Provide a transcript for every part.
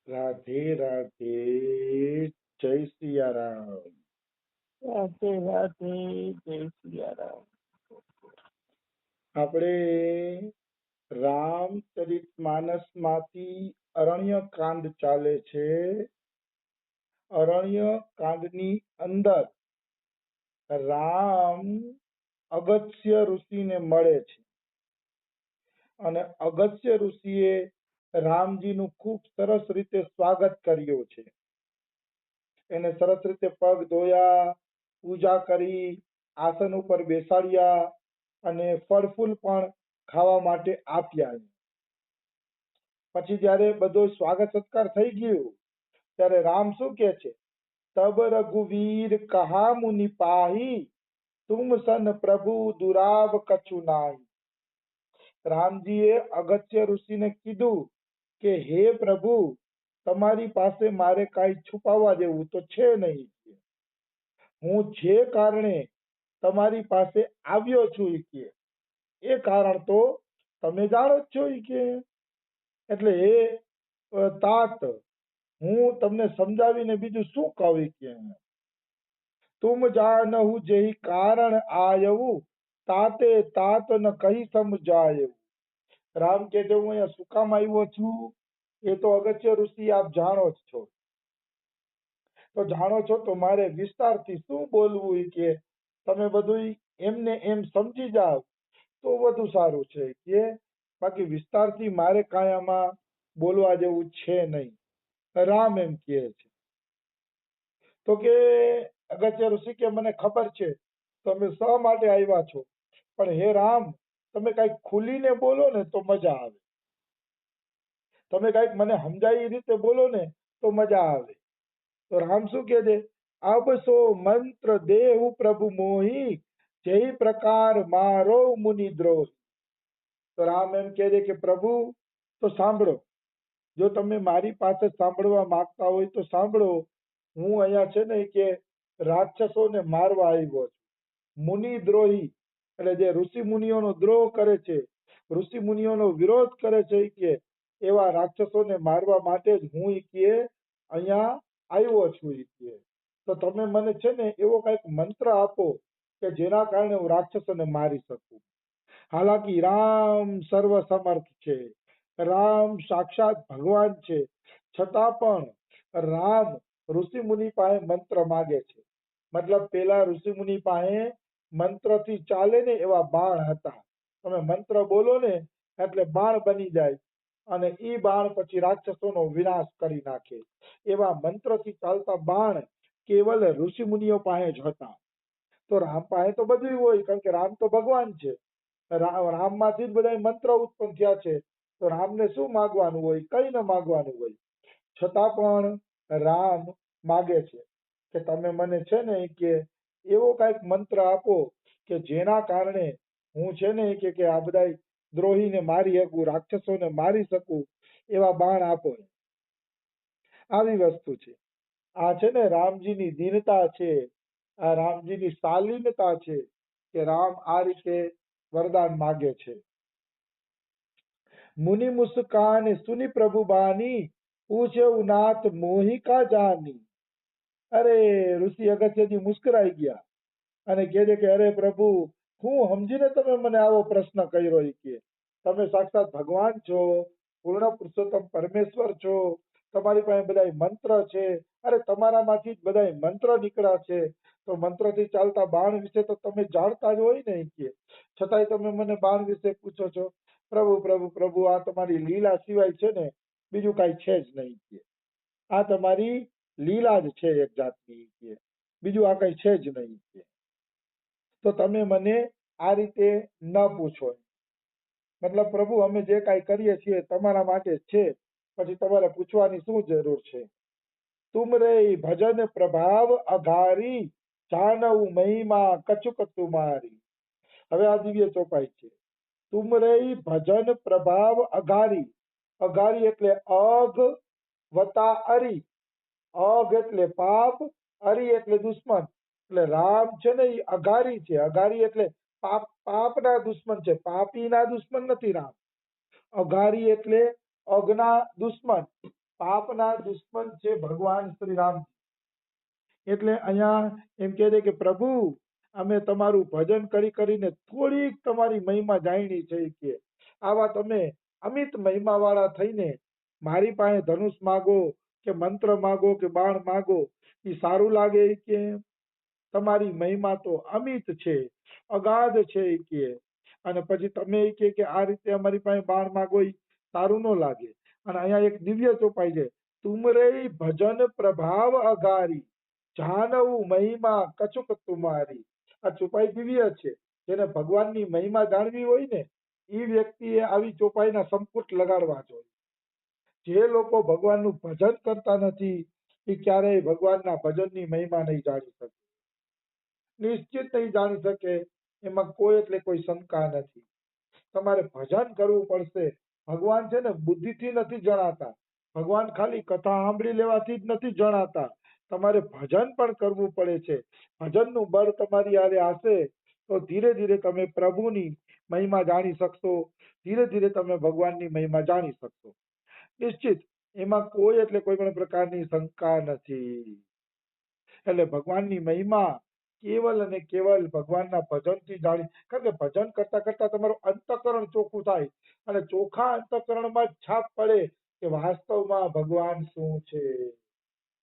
રાધે રાધે. જય સિયારામ. રાધે રાધે. જય સિયારામ. આપણે રામચરિતમાનસ માંથી અરણ્ય કાંડ ચાલે છે. અરણ્ય કાંડની અંદર રામ અગસ્ત્ય ઋષિને મળે છે અને અગસ્ત્ય ઋષિએ રામજીનું ખૂબ સરસ રીતે સ્વાગત કર્યું છે. એને સરસ રીતે પગ ધોયા, પૂજા કરી, આસન ઉપર બેસાડ્યા અને ફળ ફૂલ પણ ખાવા માટે આપ્યા. પછી જ્યારે બધો સ્વાગત સત્કાર થઈ ગયું ત્યારે રામ શું કહે છે? તબ રઘુવીર કહા મુનિ પાહી, તુમ સન પ્રભુ દુરાવ કછુ નાહી. રામજીએ અગસ્ત્ય ઋષિને કીધું કે હે પ્રભુ, તમારી પાસે મારે કાંઈ છુપાવવા જેવું તો છે નહીં. હું જે કારણે તમારી પાસે આવ્યો છું એ કારણ તો તમે જાણો જ છો કે એટલે એ તાત હું તમને સમજાવીને બીજું શું કહું કે તુમ જાનહુ જેહી કારણ આયવું, તાતે તાત ન કહી સમજાયવું. રામ કે હું અહીંયા શું કામ આવ્યો છું એ તો અગસ્ત્ય ઋષિ આપ જાણો જ છો. તો જાણો છો તો મારે વિસ્તારથી શું બોલવું કે તમે બધું એમને એમ સમજી જાઓ તો વધુ સારું છે કે બાકી વિસ્તારથી મારે કાંઈ આમાં બોલવા જેવું છે નહીં. રામ એમ કહે છે તો કે અગસ્ત્ય ઋષિ કે મને ખબર છે તમે શા માટે આવ્યા છો, પણ હે રામ તમે કાંઈક ખુલીને બોલો ને તો મજા આવે. તમે કાંઈક મને સમજાય એ રીતે બોલો ને તો મજા આવે. તો રામ શું કહે છે? અબ સો મંત્ર દેહુ પ્રભુ મોહી, જય પ્રકાર મારો મુનિ દ્રોહ. તો રામ એમ કહે છે કે પ્રભુ તો સાંભળો, જો તમે મારી પાસે સાંભળવા માંગતા હોય તો સાંભળો. હું અહીંયા છે ને કે રાક્ષસોને મારવા આવ્યો છું. મુનિ દ્રોહી એટલે જે ઋષિ મુનિઓનો દ્રોહ કરે છે, ઋષિ મુનિઓનો વિરોધ કરે છે કે એવા રાક્ષસોને મારવા માટે જ હું કે અહીંયા આવ્યો છું કે તો તમે મને છે ને એવો કંઈક મંત્ર આપો કે જેના કારણે હું રાક્ષસોને મારી શકું. હાલાકી રામ સર્વ સમર્થ છે, રામ સાક્ષાત ભગવાન છે, છતાં પણ રામ ઋષિ મુનિ પાસે મંત્ર માગે છે. મતલબ પેલા ઋષિ મુનિ પાસે મંત્રથી ચાલે ને એવા બાણ હતા. તમે મંત્ર બોલો ને એટલે બાણ બની જાય અને ઈ બાણ પછી રાક્ષસોનો વિનાશ કરી નાખે. એવા મંત્રથી ચાલતા બાણ કેવલ ઋષિ મુનિઓ પાસે જ હતા. તો રામ પાસે તો બધું હોય કારણ કે રામ તો ભગવાન છે. રામમાંથી જ બધા મંત્ર ઉત્પન્ન થયા છે. તો રામને શું માગવાનું હોય? કઈ ન માગવાનું હોય. છતાં પણ રામ માગે છે કે તમે મને છે ને કે એવો કાંઈક મંત્ર આપો કે જેના કારણે હું છે ને કે આ બધા દ્રોહીને મારી શકું, રાક્ષસોને મારી શકું. એવા બાણ આપો. આવી વસ્તુ છે. આ છે ને રામજીની દીનતા છે, આ રામજીની શાલીનતા છે કે રામ આ રીતે વરદાન માગે છે. મુનિ મુસ્કાન સુની પ્રભુ બાની, પૂછે નાથ મોહિકા જાની. અરે ઋષિ અગસ્ત્યજી મુસ્કરાઈ ગયા અને કહે છે કે અરે પ્રભુ, હું સમજીને તમે મને આવો પ્રશ્ન કર્યો કે તમે સાક્ષાત ભગવાન છો, પૂર્ણ પુરુષોત્તમ પરમેશ્વર છો, તમારી પાસે બધા મંત્ર છે. અરે તમારામાંથી જ બધા મંત્ર નીકળ્યા છે. તો મંત્રથી ચાલતા બાણ વિશે તો તમે જાણતા જ હોય ને કે છતાંય તમે મને બાણ વિશે પૂછો છો. પ્રભુ પ્રભુ પ્રભુ, આ તમારી લીલા સિવાય છે ને બીજું કાંઈ છે જ નહીં કે આ તમારી લીલા જ છે એક જાતની કે બીજું આ કઈ છે જ નહીં કે તો તમે મને આ રીતે ન પૂછો. મતલબ પ્રભુ અમે જે કાંઈ કરીએ છીએ તમારા માટે જ છે, પછી તમારે પૂછવાની શું જરૂર છે? તુમ રે ભજન પ્રભાવ અઘારી, જાનવ મહિમા કછુક તુમારી. હવે આ દિવ્ય ચોપાઈ છે. તુમ રે ભજન પ્રભાવ અઘારી. અઘારી એટલે અઘ વતા અરી. અઘ એટલે પાપ, અરી એટલે દુશ્મન. એટલે રામ છે ને એ અઘારી છે. અઘારી એટલે પાપના દુશ્મન છે, પાપીના દુશ્મન નથી રામ. અઘારી એટલે અઘના દુશ્મન, પાપના દુશ્મન છે ભગવાન શ્રી રામ. એટલે અહીંયા એમ કહે છે કે પ્રભુ અમે તમારું ભજન કરી કરીને થોડીક તમારી મહિમા જાણી છે કે આવા તમે અમિત મહિમા વાળા થઈને મારી પાસે ધનુષ માગો કે મંત્ર માગો કે બાણ માગો એ સારું લાગે કે તમારી મહિમા તો અમિત છે, અગાધ છે કે અને પછી તમે કે આ રીતે અમારી પાસે બાણ માગો એ સારું ન લાગે. અને અહીંયા એક દિવ્ય ચોપાઈ છે, તુમરે ભજન પ્રભાવ અગારી જાનવું મહિમા કછુક તુમારી. આ ચોપાઈ દિવ્ય છે. જેને ભગવાનની મહિમા જાણવી હોય ને એ વ્યક્તિએ આવી ચોપાઈના સંપુટ લગાડવા જોઈએ. જે લોકો ભગવાનનું ભજન કરતા નથી એ ક્યારેય ભગવાનના ભજનની મહિમા નહીં જાણી શકે, નિશ્ચિત નહીં જાણી શકે. એમાં કોઈ એટલે કોઈ શંકા નથી. તમારે ભજન કરવું પડશે. ભગવાન છે ને બુદ્ધિથી નથી જણાતા, ભગવાન ખાલી કથા સાંભળી લેવાથી જ નથી જણાતા. તમારે ભજન પણ કરવું પડે છે. ભજનનું બળ તમારી હારે હશે તો ધીરે ધીરે તમે પ્રભુની મહિમા જાણી શકશો, ધીરે ધીરે તમે ભગવાનની મહિમા જાણી શકશો. નિશ્ચિત એમાં કોઈ એટલે કોઈ પણ પ્રકારની શંકા નથી. એટલે ભગવાનની મહિમા કેવલ અને કેવલ ભગવાનના ભજનથી જાણી. કારણ કે ભજન કરતા કરતા તમારું અંતઃકરણ ચોખ્ખું થાય અને ચોખ્ખા અંતઃકરણમાં જ છાપ પડે કે વાસ્તવમાં ભગવાન શું છે.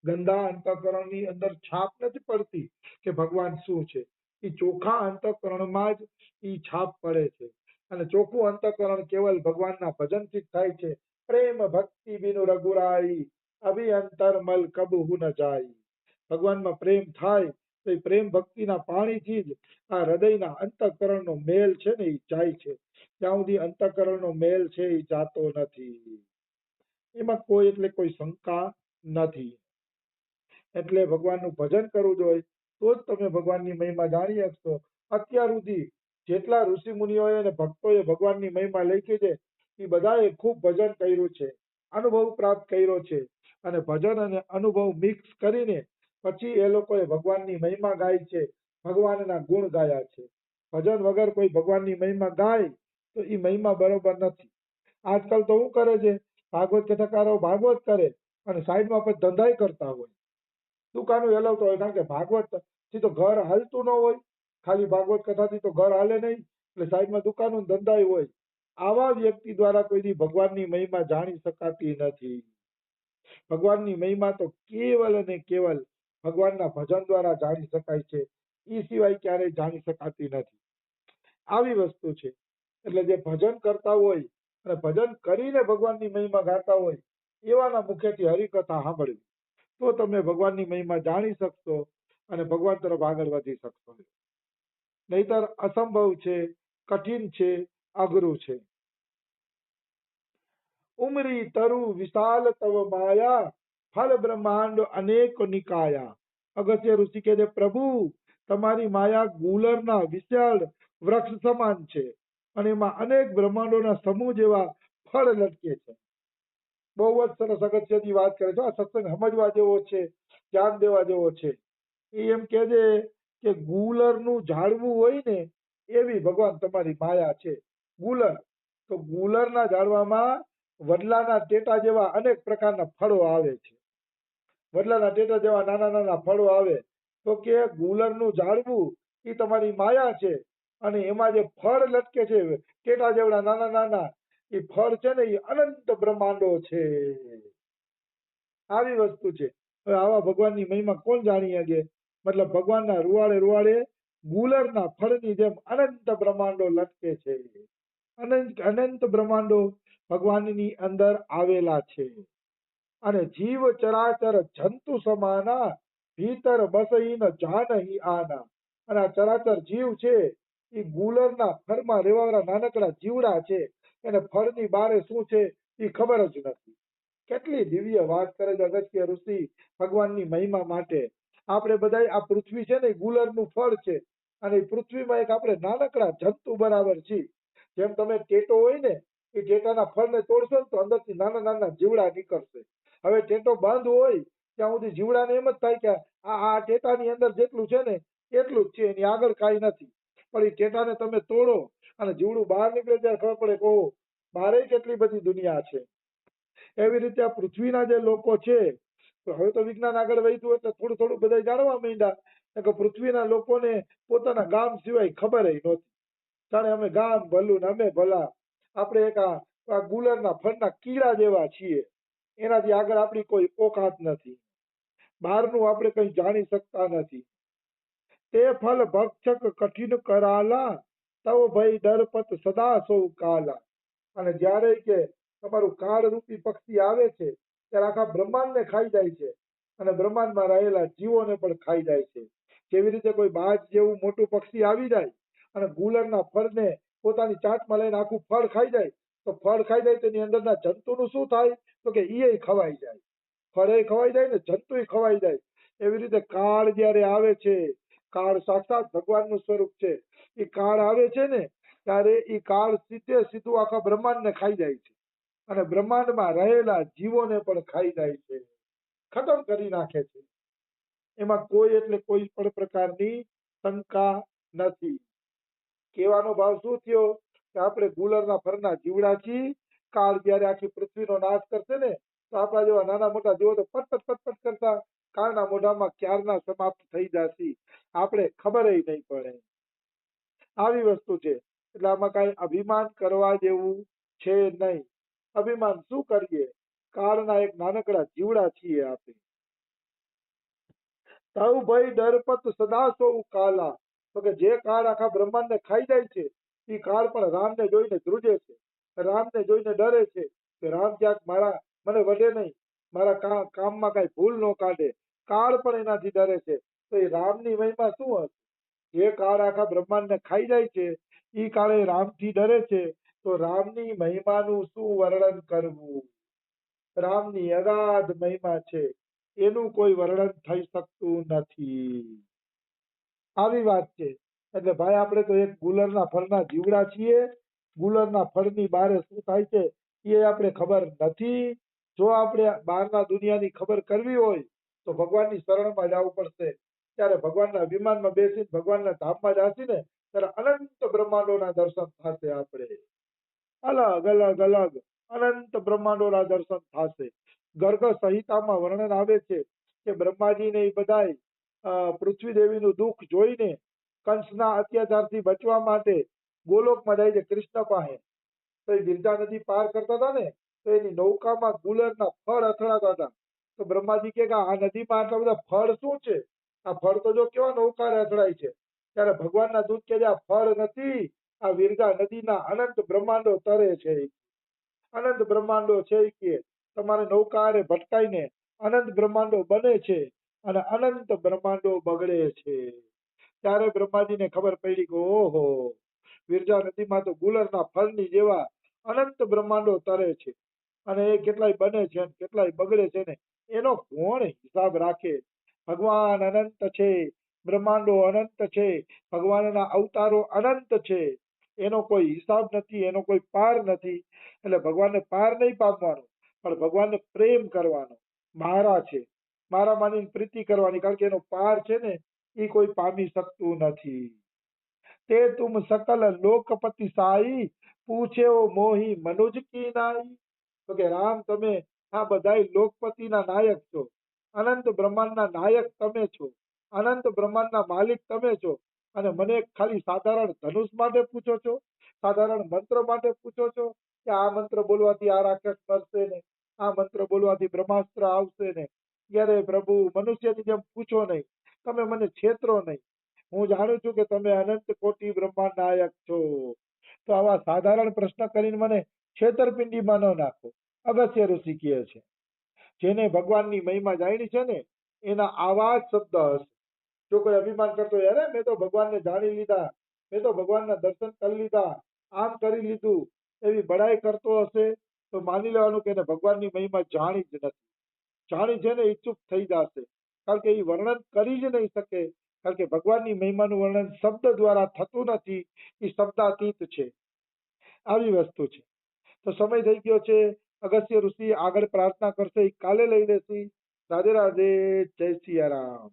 ગંદા અંતઃકરણની અંદર છાપ નથી પડતી કે ભગવાન શું છે. એ ચોખ્ખા અંતઃકરણમાં જ એ છાપ પડે છે. અને ચોખ્ખું અંતઃકરણ કેવલ ભગવાનના ભજનથી જ થાય છે. પ્રેમ ભક્તિ બિનુ રઘુરાઈ અભિયંતરમલ કબહુ ન જાય. ભગવાનમાં પ્રેમ થાય તો એ પ્રેમ ભક્તિના પાણીથી જ આ હૃદયના અંતઃકરણનો મેલ છે ને એ જાય છે. ત્યાં સુધી અંતઃકરણનો મેલ છે એ જાતો નથી. એમાં કોઈ એટલે કોઈ શંકા નથી. એટલે ભગવાનનું ભજન કરવું જોઈએ તો જ તમે ભગવાનની મહિમા જાણી શકશો. અત્યાર સુધી જેટલા ઋષિ મુનિઓએ અને ભક્તોએ ભગવાનની મહિમા લખી છે એ બધાએ ખૂબ ભજન કર્યું છે, અનુભવ પ્રાપ્ત કર્યો છે. અને ભજન અને અનુભવ મિક્સ કરીને પછી એ લોકોએ ભગવાનની મહિમા ગાઈ છે, ભગવાનના ગુણ ગાયા છે. ભજન વગર કોઈ ભગવાનની મહિમા ગાય તો એ મહિમા બરોબર નથી. આજકાલ તો શું કરે છે, ભાગવત કથાકારો ભાગવત કરે અને સાઈડમાં પછી ધંધાઈ કરતા હોય, દુકાનો હલાવતો હોય. કારણ કે ભાગવત થી તો ઘર હાલતું ન હોય, ખાલી ભાગવત કથાથી તો ઘર હાલે નહીં, એટલે સાઈડમાં દુકાનો ધંધાઈ હોય. આવા વ્યક્તિ દ્વારા કોઈ દી ભગવાનની મહિમા જાણી શકાતી નથી. ભગવાનની મહિમા તો કેવલ અને કેવલ ભગવાનના ભજન દ્વારા જાણી શકાય છે. એ સિવાય ક્યારેય જાણી શકાતી નથી. આવી વસ્તુ છે. એટલે જે ભજન કરતા હોય અને ભજન કરીને ભગવાનની મહિમા ગાતા હોય એવાના મુખેથી હરિકથા સાંભળવી તો તમે ભગવાનની મહિમા જાણી શકશો અને ભગવાન તરફ આગળ વધી શકશો. નહીતર અસંભવ છે, કઠિન છે, અઘરું છે. ઉમરી તરુ વિશાલ તવ માયા ફલ બ્રહ્માંડ અનેક નિકાયા. અગસ્ત્ય ઋષિ કહે છે પ્રભુ તમારી માયા ગુલરના વિશાળ વૃક્ષ સમાન છે અને એમાં અનેક બ્રહ્માંડોના સમૂહ જેવા ફળ લટકે છે. બહુ જ સરસ અગત્યની વાત કરે છે. આ સત્સંગ સમજવા જેવો છે, ધ્યાન દેવા જેવો છે. એ એમ કહે છે કે ગુલરનું ઝાડવું હોય ને એવી ભગવાન તમારી માયા છે. ગુલર તો ગુલરના ઝાડવામાં વડલાના ટેટા જેવા અનેક પ્રકારના ફળો આવે છે. વડલાના ટેટા જેવા નાના નાના ફળો આવે તો કે ગુલરનું ઝાડવું એ તમારી માયા છે અને એમાં જે ફળ લટકે છે ટેટા જેવડા નાના નાના એ ફળ છે ને એ અનંત બ્રહ્માંડો છે. આવી વસ્તુ છે. હવે આવા ભગવાનની મહિમા કોણ જાણી શકે? મતલબ ભગવાનના રૂવાડે રૂવાડે ગુલરના ફળની જેમ અનંત બ્રહ્માંડો લટકે છે. અનંત બ્રહ્માંડો ભગવાનની અંદર આવેલા છે. અને જીવ ચરાચર જંતુ સમાના ભીતર બસહીન જાનહી આના. અને આ ચરાચર જીવ છે એ ગુલરના ફળમાં રહેવાવાળા નાનકડા જીવડા છે. એને ફળની બારે શું છે એ ખબર જ નથી. કેટલી દિવ્ય વાત કરે છે અગસ્ત્ય ઋષિ ભગવાનની મહિમા માટે. આપણે બધા આ પૃથ્વી છે ને ગુલરનું ફળ છે અને પૃથ્વીમાં એક આપણે નાનકડા જંતુ બરાબર છીએ. જેમ તમે ટેટો હોય ને એ ટેટાના ફળને તોડશો ને તો અંદરથી નાના નાના જીવડા નીકળશે. હવે ટેટો બંધ હોય ત્યાં સુધી જીવડાને એમ જ થાય કે આ ટેટાની અંદર જેટલું છે ને એટલું જ છે, એની આગળ કાંઈ નથી. પણ એ ટેટાને તમે તોડો અને જીવડું બહાર નીકળે ત્યારે ખબર પડે કે ઓહો બારે કેટલી બધી દુનિયા છે. એવી રીતે આ પૃથ્વીના જે લોકો છે, તો હવે તો વિજ્ઞાન આગળ વધ્યું એટલે થોડું થોડું બધા જાણવા માંડ્યા કે પૃથ્વીના લોકોને પોતાના ગામ સિવાય ખબર નહોતી. જાણે અમે ગામ ભલું ને અમે ભલા, આપણે એક આ ગુલરના ફળના કીડા જેવા છીએ, એનાથી આગળ આપણી કોઈ ઓકાત નથી, બહારનું આપણે કંઈ જાણી શકતા નથી. તે ફલ ભક્ષક કઠિન કરાલા, તવ ભય ડરપત સદા સૌ કાલા. અને જ્યારે કે તમારું કાળ રૂપી પક્ષી આવે છે ત્યારે આખા બ્રહ્માંડને ખાઈ જાય છે અને બ્રહ્માંડમાં રહેલા જીવોને પણ ખાઈ જાય છે. જેવી રીતે કોઈ બાજ જેવું મોટું પક્ષી આવી જાય અને ગુલરના ફળને પોતાની ચાટમાં લઈને આખું ફળ ખાઈ જાય, તો ફળ ખાઈ જાય તેની અંદરના જંતુનું શું થાય? તો કે ઈ ખવાઈ જાય, ફળે ખવાઈ જાય ને જંતુય ખવાઈ જાય. એવી રીતે કાળ જ્યારે આવે છે, કાળ સાક્ષાત ભગવાનનું સ્વરૂપ છે. એ કાળ આવે છે ને ત્યારે એ કાળ સીધે સીધું આખા બ્રહ્માંડને ખાઈ જાય છે અને બ્રહ્માંડમાં રહેલા જીવોને પણ ખાઈ જાય છે, ખતમ કરી નાખે છે. એમાં કોઈ એટલે કોઈ પણ પ્રકારની શંકા નથી. કહેવાનો ભાવ શું થયો કે આપણે ગુલરના ફળના જીવડા છીએ. કાળ જ્યારે આખી પૃથ્વીનો નાશ કરશે ને તો આપણા જેવા નાના મોટા જીવો તો પટપટ પટપટ કરતા કાળના મોઢામાં ક્યારના સમાપ્ત થઈ જશે, આપણે ખબર નહીં પડે. આવી વસ્તુ છે. એટલે આમાં કાંઈ અભિમાન કરવા જેવું છે નહીં. અભિમાન શું કરીએ? કાળના એક નાનકડા જીવડા છીએ આપણે. તવ ભય ડરપત સદા સૌ કાલા. તો કે જે કાળ આખા બ્રહ્માંડને ખાઈ જાય છે એ કાળ પણ રામને જોઈને ધ્રુજે છે, રામને જોઈને ડરે છે કે રામ ક્યાંક મને વઢે નહીં, મારા કામમાં કાંઈ ભૂલ ન કાઢે. કાળ પણ એનાથી ડરે છે. તો એ રામની મહિમા શું હશે? જે કાળ આખા બ્રહ્માંડને ખાઈ જાય છે એ કાળે રામથી ડરે છે, તો રામની મહિમાનું શું વર્ણન કરવું? રામની અગાધ મહિમા છે, એનું કોઈ વર્ણન થઈ શકતું નથી. આવી વાત છે. એટલે ભાઈ આપણે તો એક ગુલરના ફળના જીવડા છીએ. ગુલરના ફળની બારે શું થાય છે એ આપણે ખબર નથી. જો આપણે બહારના દુનિયાની ખબર કરવી હોય તો ભગવાનની શરણમાં જવું પડશે. ત્યારે ભગવાનના વિમાનમાં બેસીને ભગવાનના ધામમાં જશે ને ત્યારે અનંત બ્રહ્માંડોના દર્શન થશે. આપણે અલગ અલગ અલગ અનંત બ્રહ્માંડોના દર્શન થશે. ગર્ગ સંહિતામાં વર્ણન આવે છે કે બ્રહ્માજીને એ બધાય પૃથ્વી દેવીનું દુઃખ જોઈને કંસના અત્યાચારથી બચવા માટે ગોલોકમાં જાય છે કૃષ્ણ પાસે. તો એ ગિરજા નદી પાર કરતા હતા ને તો એની નૌકામાં ગુલરના ફળ અથડાતા હતા. તો બ્રહ્માજી કે આ નદીમાં આટલા બધા ફળ શું છે? આ ફળ તો જો કેવા નૌકાને અથડાય છે. ત્યારે ભગવાનના દૂત કે આ ફળ નથી, આ વિરગા નદીના અનંત બ્રહ્માંડો તરે છે. અનંત બ્રહ્માંડો છે કે તમારે નૌકા હારે ભટકાઈને અનંત બ્રહ્માંડો બને છે અને અનંત બ્રહ્માંડો બગડે છે. ત્યારે બ્રહ્માજીને ખબર પડી કે ઓહો, વિરજા નદીમાં તો ગુલરના ફળની જેવા અનંત બ્રહ્માંડો તરે છે અને એ કેટલાય બને છે અને કેટલાય બગડે છે ને એનો કોણ હિસાબ રાખે? ભગવાન અનંત છે, બ્રહ્માંડો અનંત છે, ભગવાનના અવતારો અનંત છે, એનો કોઈ હિસાબ નથી, એનો કોઈ પાર નથી. એટલે ભગવાનને પાર નહીં પામવાનો પણ ભગવાનને પ્રેમ કરવાનો. મારા છે, મારા માનીને પ્રીતિ કરવાની, કારણ કે એનો પાર છે ને એ કોઈ પામી શકતું નથી. તે તુમ સકલ લોકપતિ સાઈ, પૂછે ઓ મોહી મનુજ કી નાઈ. તો કે રામ તમે આ બધાય લોકપતિના નાયક છો, અનંત બ્રહ્માંડના નાયક તમે છો, અનંત બ્રહ્માંડના માલિક તમે છો અને મને ખાલી સાધારણ ધનુષ માટે પૂછો છો, સાધારણ મંત્ર માટે પૂછો છો કે આ મંત્ર બોલવાથી આ રાક્ષસ મરશે ને, આ મંત્ર બોલવાથી બ્રહ્માસ્ત્ર આવશે ને. ત્યારે પ્રભુ મનુષ્યની જેમ પૂછો નહીં, તમે મને છેતરો નહીં. હું જાણું છું કે તમે અનંત કોટી બ્રહ્માંડ નાયક છો. તો આવા સાધારણ પ્રશ્ન કરીને મને છેતરપિંડીમાં ન નાખો. અગસ્ત્ય ઋષિ કહે છે જેને ભગવાનની મહિમા જાણી છે ને એના આવા જ શબ્દ હશે. જો કોઈ અભિમાન કરતો હોય અરે મેં તો ભગવાનને જાણી લીધા, મેં તો ભગવાનના દર્શન કરી લીધા, આમ કરી લીધું, એવી બડાઈ કરતો હશે તો માની લેવાનું કે એને ભગવાનની મહિમા જાણી જ નથી. જાણી છે ને એ ચૂપ થઈ જશે, કારણ કે એ વર્ણન કરી જ નહીં શકે. કારણ કે ભગવાનની મહિમાનું વર્ણન શબ્દ દ્વારા થતું નથી, એ શબ્દાતીત છે. આવી વસ્તુ છે. તો સમય થઈ ગયો છે. અગસ્ત્ય ઋષિ આગળ પ્રાર્થના કરશે, એ કાલે લઈ લેશી. રાધે રાધે, જય સિયારામ.